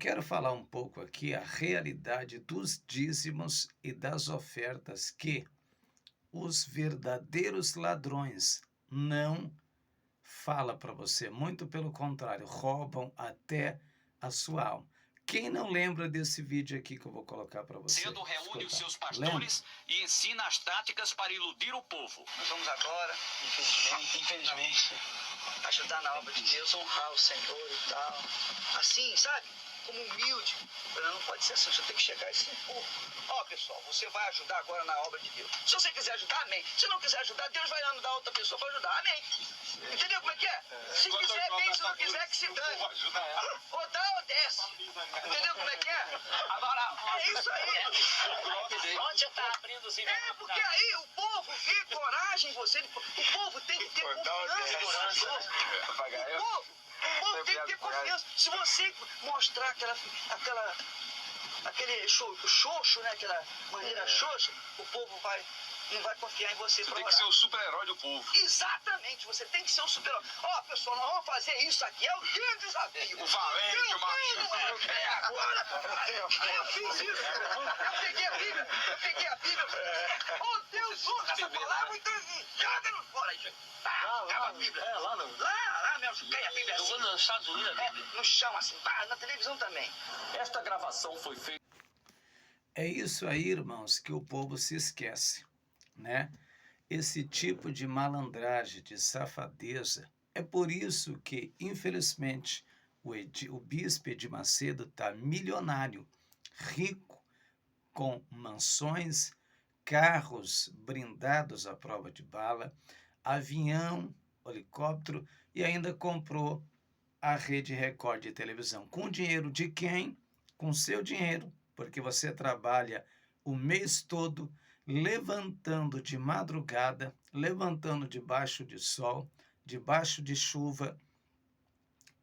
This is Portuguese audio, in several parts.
quero falar um pouco aqui a realidade dos dízimos e das ofertas que os verdadeiros ladrões não falam para você. Muito pelo contrário, roubam até a sua alma. Quem não lembra desse vídeo aqui que eu vou colocar para você? Cedo reúne os seus Lembra? pastores e ensina as táticas para iludir o povo. Nós vamos agora, infelizmente, ajudar na obra de Deus, honrar o Senhor e tal. Assim, sabe? Como humilde. Não pode ser assim, você tem que chegar assim, ó, pessoal, você vai ajudar agora na obra de Deus. Se você quiser ajudar, amém. Se não quiser ajudar, Deus vai lá dar outra pessoa para ajudar, amém. Entendeu como é que é? Se quiser, bem, se não quiser, que se dane. Ou dá ou desce. Entendeu como é que é? Agora, É isso aí. onde você está abrindo os É, porque aí o povo vê coragem em você. O povo tem que ter confiança. O povo tem que ter confiança. Se você mostrar aquele xoxo, né? Aquela maneira xoxa, o povo não vai confiar em você. Você tem que ser o super-herói do povo. Exatamente, você tem que ser o super-herói. Ó, pessoal, nós vamos fazer isso aqui, é o grande desafio. O valente, o macho. Agora, eu fiz isso. Eu peguei a Bíblia. Oh, Deus, usa essa palavra e joga no fora. Acaba a Bíblia. Lá não. Lá mesmo, cai a Bíblia Eu assim. vou nos Estados Unidos. No chão, assim, na televisão também. Esta gravação foi feita. É isso aí, irmãos, que o povo se esquece, né? Esse tipo de malandragem, de safadeza. É por isso que, infelizmente, o bispo Edir Macedo está milionário, rico, com mansões, carros blindados à prova de bala, avião, helicóptero e ainda comprou a Rede Record de televisão. Com o dinheiro de quem? Com seu dinheiro, porque você trabalha o mês todo levantando de madrugada, levantando debaixo de sol, debaixo de chuva,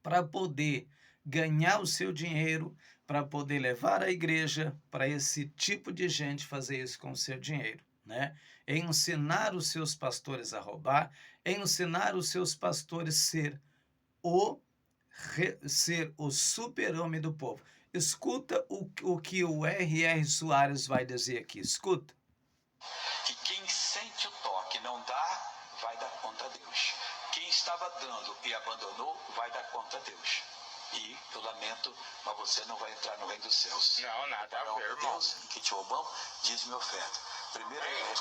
para poder ganhar o seu dinheiro, para poder levar à igreja, para esse tipo de gente fazer isso com o seu dinheiro, né? É ensinar os seus pastores a roubar, é ensinar os seus pastores ser o super-homem do povo. Escuta o que o R.R. Soares vai dizer aqui, escuta. Que quem sente o toque não dá, vai dar conta a Deus. Quem estava dando e abandonou, vai dar conta a Deus. E eu lamento, mas você não vai entrar no reino dos céus. Não, nada a ver, irmão. Deus, que te roubam, diz-me oferta. 1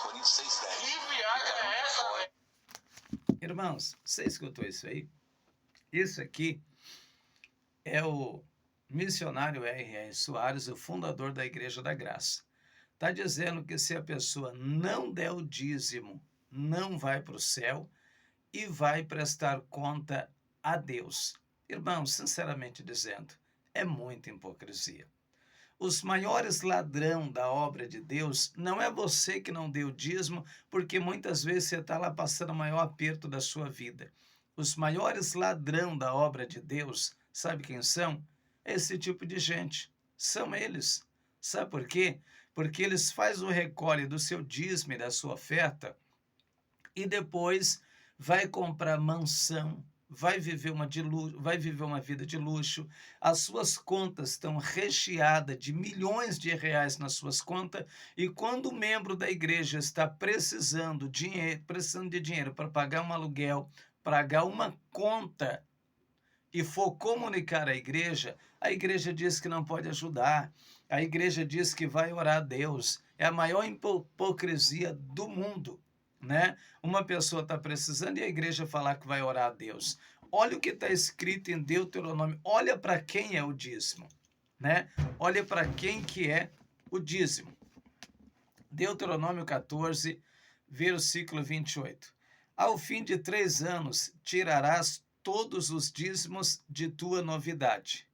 Coríntios 6,10. Que viagem é essa, velho? Irmãos, você escutou isso aí? Isso aqui é o missionário R.R. Soares, o fundador da Igreja da Graça. Está dizendo que se a pessoa não der o dízimo, não vai para o céu e vai prestar conta a Deus. Irmãos, sinceramente dizendo, é muita hipocrisia. Os maiores ladrão da obra de Deus não é você que não deu dízimo, porque muitas vezes você está lá passando o maior aperto da sua vida. Os maiores ladrão da obra de Deus, sabe quem são? Esse tipo de gente. São eles. Sabe por quê? Porque eles fazem o recolhe do seu dízimo e da sua oferta e depois vai comprar mansão, vai viver uma vida de luxo, as suas contas estão recheadas de milhões de reais nas suas contas, e quando o membro da igreja está precisando de dinheiro para pagar um aluguel, pagar uma conta, e for comunicar à igreja, a igreja diz que não pode ajudar, a igreja diz que vai orar a Deus. É a maior hipocrisia do mundo, né? Uma pessoa está precisando e a igreja falar que vai orar a Deus. Olha o que está escrito em Deuteronômio, olha para quem é o dízimo, né? Olha para quem que é o dízimo. Deuteronômio 14, versículo 28. Ao fim de 3 anos, tirarás todos os dízimos de tua novidade.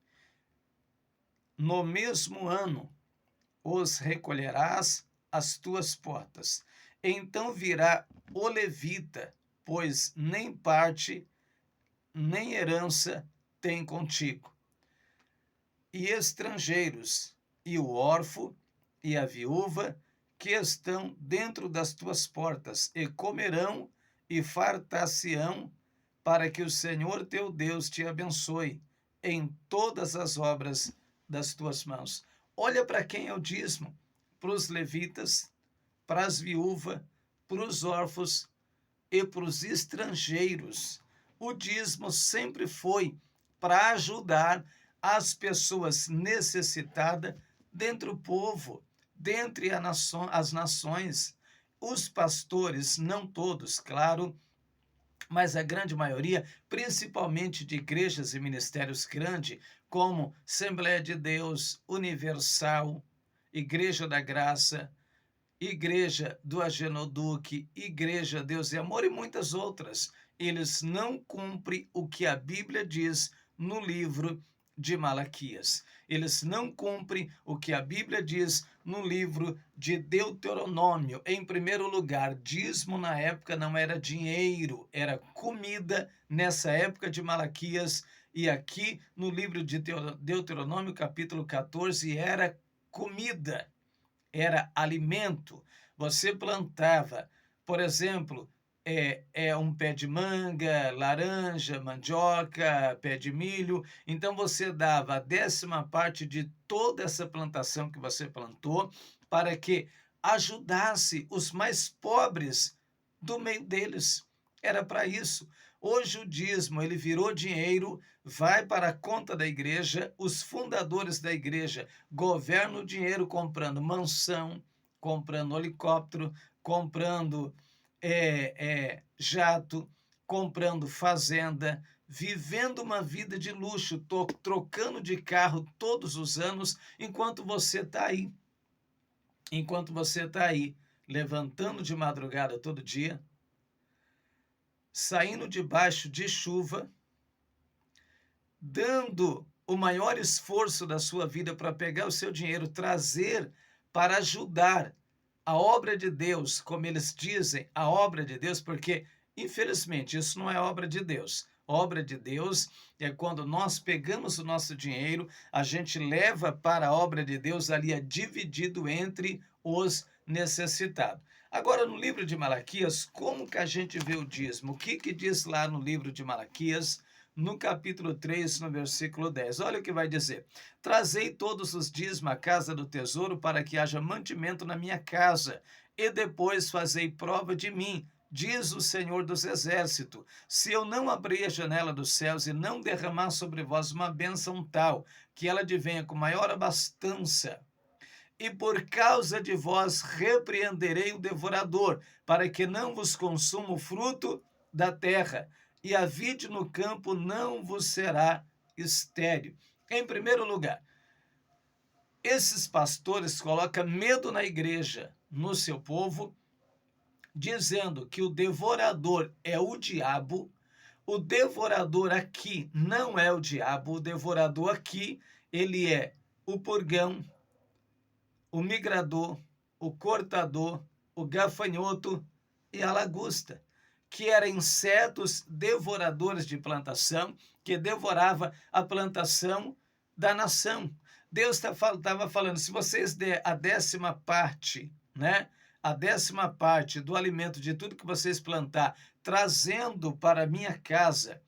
No mesmo ano, os recolherás às tuas portas. Então virá o levita, pois nem parte, nem herança tem contigo. E estrangeiros, e o órfão, e a viúva, que estão dentro das tuas portas, e comerão e fartar-se-ão, para que o Senhor teu Deus te abençoe em todas as obras das tuas mãos. Olha para quem é o dízimo: para os levitas, para as viúvas, para os órfãos e para os estrangeiros. O dízimo sempre foi para ajudar as pessoas necessitadas dentre o povo, dentre as nações. Os pastores, não todos, claro, mas a grande maioria, principalmente de igrejas e ministérios grandes, como Assembleia de Deus, Universal, Igreja da Graça, Igreja do Agenoduque, Igreja Deus e Amor e muitas outras, eles não cumprem o que a Bíblia diz no livro de Malaquias. Eles não cumprem o que a Bíblia diz no livro de Deuteronômio. Em primeiro lugar, dízimo na época não era dinheiro, era comida nessa época de Malaquias. E aqui no livro de Deuteronômio, capítulo 14, era comida, era alimento. Você plantava, por exemplo, um pé de manga, laranja, mandioca, pé de milho. Então você dava a 10ª parte de toda essa plantação que você plantou para que ajudasse os mais pobres do meio deles. Era para isso. Hoje o dízimo, ele virou dinheiro, vai para a conta da igreja, os fundadores da igreja governam o dinheiro comprando mansão, comprando helicóptero, comprando jato, comprando fazenda, vivendo uma vida de luxo, trocando de carro todos os anos, enquanto você está aí. Enquanto você está aí, levantando de madrugada todo dia, saindo debaixo de chuva, dando o maior esforço da sua vida para pegar o seu dinheiro, trazer para ajudar a obra de Deus, como eles dizem, a obra de Deus, porque, infelizmente, isso não é obra de Deus. Obra de Deus é quando nós pegamos o nosso dinheiro, a gente leva para a obra de Deus, ali é dividido entre os necessitados. Agora, no livro de Malaquias, como que a gente vê o dízimo? O que diz lá no livro de Malaquias, no capítulo 3, no versículo 10? Olha o que vai dizer: trazei todos os dízimos à casa do tesouro, para que haja mantimento na minha casa, e depois fazei prova de mim, diz o Senhor dos Exércitos, se eu não abrir a janela dos céus e não derramar sobre vós uma bênção tal, que ela advenha com maior abastança, e por causa de vós repreenderei o devorador, para que não vos consuma o fruto da terra, e a vide no campo não vos será estéril. Em primeiro lugar, esses pastores colocam medo na igreja, no seu povo, dizendo que o devorador é o diabo. O devorador aqui não é o diabo, o devorador aqui, ele é o purgão, o migrador, o cortador, o gafanhoto e a lagosta, que eram insetos devoradores de plantação, que devorava a plantação da nação. Deus estava falando, se vocês der a 10ª parte, né? A 10ª parte do alimento de tudo que vocês plantar, trazendo para a minha casa,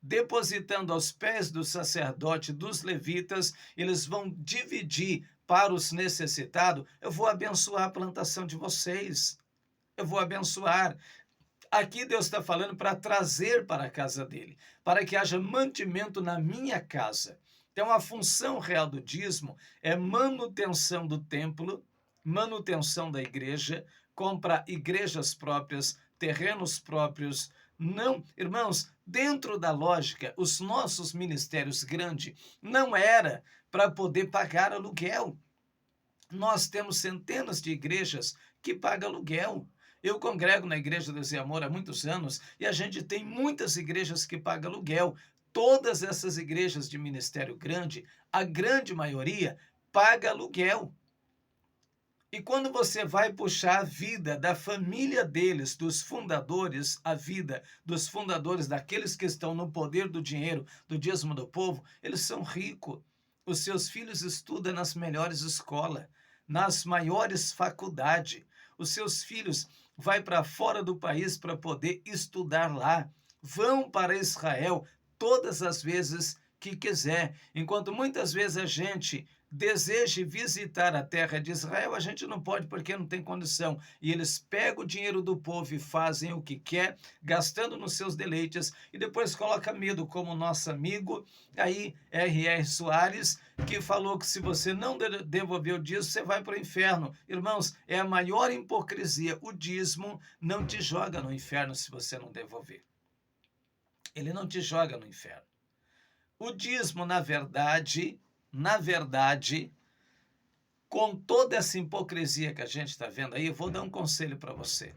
depositando aos pés do sacerdote, dos levitas, eles vão dividir para os necessitados, eu vou abençoar a plantação de vocês. Eu vou abençoar. Aqui Deus está falando para trazer para a casa dele, para que haja mantimento na minha casa. Então, a função real do dízimo é manutenção do templo, manutenção da igreja, comprar igrejas próprias, terrenos próprios. Não, irmãos, dentro da lógica, os nossos ministérios grandes não era para poder pagar aluguel. Nós temos centenas de igrejas que pagam aluguel. Eu congrego na Igreja Deus e Amor há muitos anos e a gente tem muitas igrejas que pagam aluguel. Todas essas igrejas de ministério grande, a grande maioria, paga aluguel. E quando você vai puxar a vida da família deles, dos fundadores, a vida dos fundadores, daqueles que estão no poder do dinheiro, do dízimo do povo, eles são ricos. Os seus filhos estudam nas melhores escolas, nas maiores faculdades. Os seus filhos vão para fora do país para poder estudar lá. Vão para Israel todas as vezes que quiser. Enquanto muitas vezes a gente deseja visitar a terra de Israel, a gente não pode porque não tem condição. E eles pegam o dinheiro do povo e fazem o que quer, gastando nos seus deleites, e depois coloca medo, como o nosso amigo aí, R.R. Soares, que falou que se você não devolver o dízimo, você vai para o inferno. Irmãos, é a maior hipocrisia. O dízimo não te joga no inferno se você não devolver. Ele não te joga no inferno. O dízimo, na verdade, com toda essa hipocrisia que a gente está vendo aí, eu vou dar um conselho para você.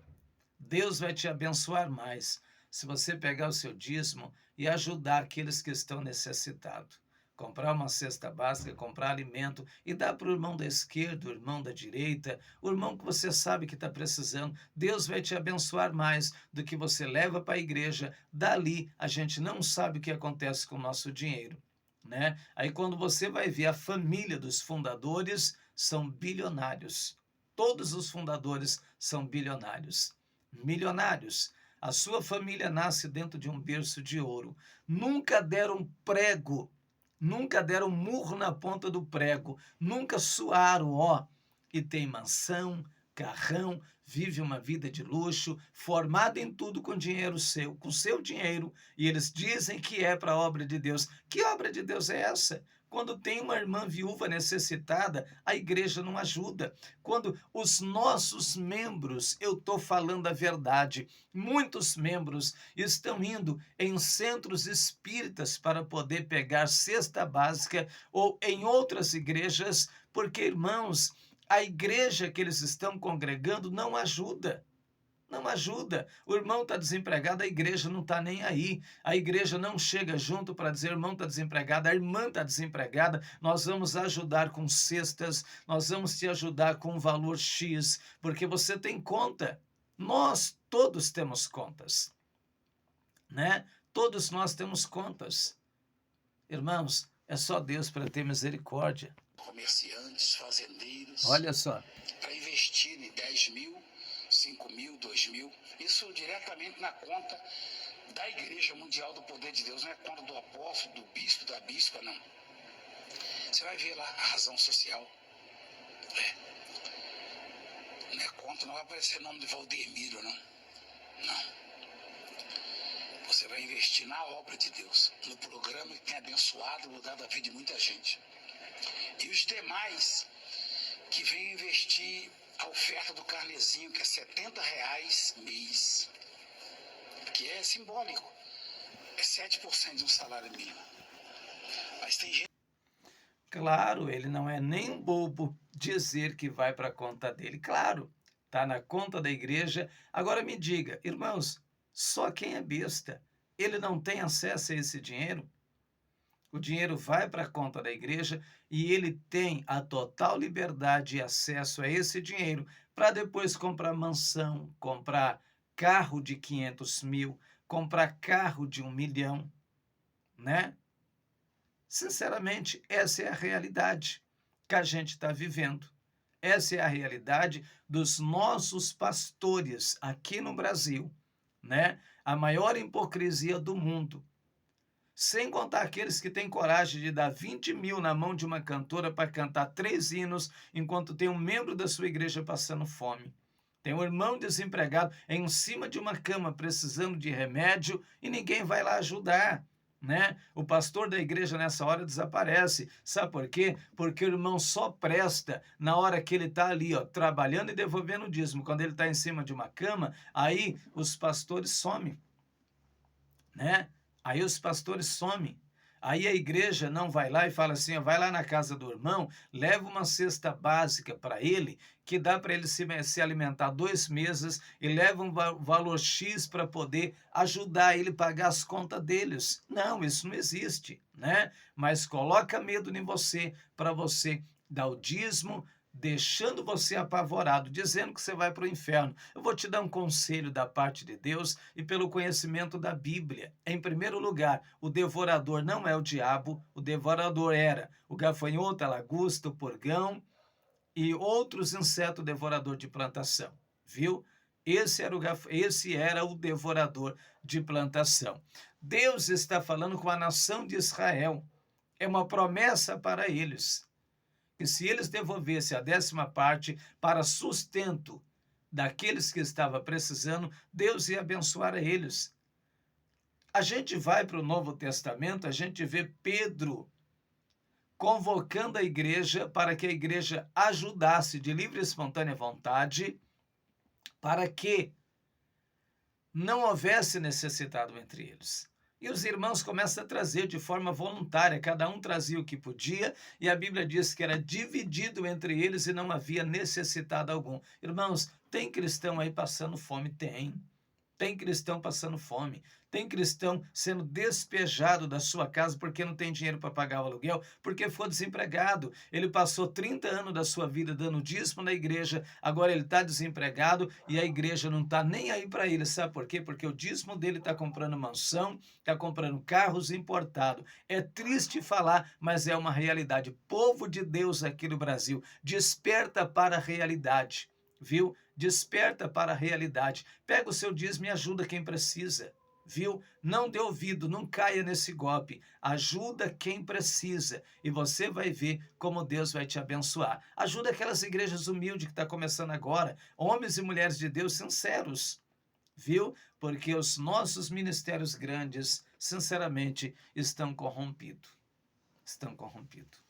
Deus vai te abençoar mais se você pegar o seu dízimo e ajudar aqueles que estão necessitados. Comprar uma cesta básica, comprar alimento e dar para o irmão da esquerda, o irmão da direita, o irmão que você sabe que está precisando. Deus vai te abençoar mais do que você leva para a igreja. Dali, a gente não sabe o que acontece com o nosso dinheiro, né? Aí quando você vai ver a família dos fundadores, são bilionários. Todos os fundadores são bilionários. Milionários. A sua família nasce dentro de um berço de ouro. Nunca deram prego, nunca deram murro na ponta do prego, nunca suaram, ó, e tem mansão, carrão, vive uma vida de luxo, formado em tudo com dinheiro seu, com seu dinheiro, e eles dizem que é para a obra de Deus. Que obra de Deus é essa? Quando tem uma irmã viúva necessitada, a igreja não ajuda. Quando os nossos membros, eu estou falando a verdade, muitos membros estão indo em centros espíritas para poder pegar cesta básica ou em outras igrejas, porque, irmãos, a igreja que eles estão congregando não ajuda. Não ajuda. O irmão está desempregado, a igreja não está nem aí. A igreja não chega junto para dizer, irmão está desempregado, a irmã está desempregada, nós vamos ajudar com cestas, nós vamos te ajudar com um valor X, porque você tem conta. Nós todos temos contas, né? Todos nós temos contas. Irmãos, é só Deus para ter misericórdia. Comerciantes, fazendeiros. Olha só. Para investir em 10 mil, 5 mil, 2 mil, isso diretamente na conta da Igreja Mundial do Poder de Deus, não é conta do apóstolo, do bispo, da bispa, não. Você vai ver lá a razão social. Não é conta, não vai aparecer o nome de Valdemiro, não. Não. Você vai investir na obra de Deus, no programa que tem abençoado e mudado a vida de muita gente. E os demais que vêm investir a oferta do carnezinho, que é R$70 mês, que é simbólico, é 7% de um salário mínimo. Mas tem gente... Claro, ele não é nem um bobo dizer que vai para a conta dele. Claro, está na conta da igreja. Agora me diga, irmãos, só quem é besta, ele não tem acesso a esse dinheiro? O dinheiro vai para a conta da igreja e ele tem a total liberdade e acesso a esse dinheiro para depois comprar mansão, comprar carro de 500 mil, comprar carro de 1 milhão, né? Sinceramente, essa é a realidade que a gente está vivendo. Essa é a realidade dos nossos pastores aqui no Brasil, né? A maior hipocrisia do mundo. Sem contar aqueles que têm coragem de dar 20 mil na mão de uma cantora para cantar 3 hinos, enquanto tem um membro da sua igreja passando fome. Tem um irmão desempregado em cima de uma cama precisando de remédio e ninguém vai lá ajudar, né? O pastor da igreja nessa hora desaparece. Sabe por quê? Porque o irmão só presta na hora que ele está ali, ó, trabalhando e devolvendo o dízimo. Quando ele está em cima de uma cama, aí os pastores somem, né? Aí os pastores somem. Aí a igreja não vai lá e fala assim, ó, vai lá na casa do irmão, leva uma cesta básica para ele, que dá para ele se alimentar 2 meses e leva um valor X para poder ajudar ele a pagar as contas deles. Não, isso não existe, né? Mas coloca medo em você, para você dar o dízimo, deixando você apavorado, dizendo que você vai para o inferno. Eu vou te dar um conselho da parte de Deus e pelo conhecimento da Bíblia. Em primeiro lugar, o devorador não é o diabo, o devorador era o gafanhoto, a lagosta, o purgão e outros insetos devorador de plantação, viu? Esse era o devorador de plantação. Deus está falando com a nação de Israel. É uma promessa para eles. Que se eles devolvessem a 10ª parte para sustento daqueles que estavam precisando, Deus ia abençoar a eles. A gente vai para o Novo Testamento, a gente vê Pedro convocando a igreja para que a igreja ajudasse de livre e espontânea vontade para que não houvesse necessitado entre eles. E os irmãos começam a trazer de forma voluntária, cada um trazia o que podia, e a Bíblia diz que era dividido entre eles e não havia necessitado algum. Irmãos, tem cristão aí passando fome? Tem cristão passando fome. Tem cristão sendo despejado da sua casa porque não tem dinheiro para pagar o aluguel, porque foi desempregado. Ele passou 30 anos da sua vida dando dízimo na igreja, agora ele está desempregado e a igreja não está nem aí para ele. Sabe por quê? Porque o dízimo dele está comprando mansão, está comprando carros importados. É triste falar, mas é uma realidade. Povo de Deus aqui no Brasil, desperta para a realidade, viu? Desperta para a realidade. Pega o seu dízimo e ajuda quem precisa. Viu? Não dê ouvido, não caia nesse golpe. Ajuda quem precisa e você vai ver como Deus vai te abençoar. Ajuda aquelas igrejas humildes que estão começando agora, homens e mulheres de Deus sinceros, viu? Porque os nossos ministérios grandes, sinceramente, estão corrompidos. Estão corrompidos.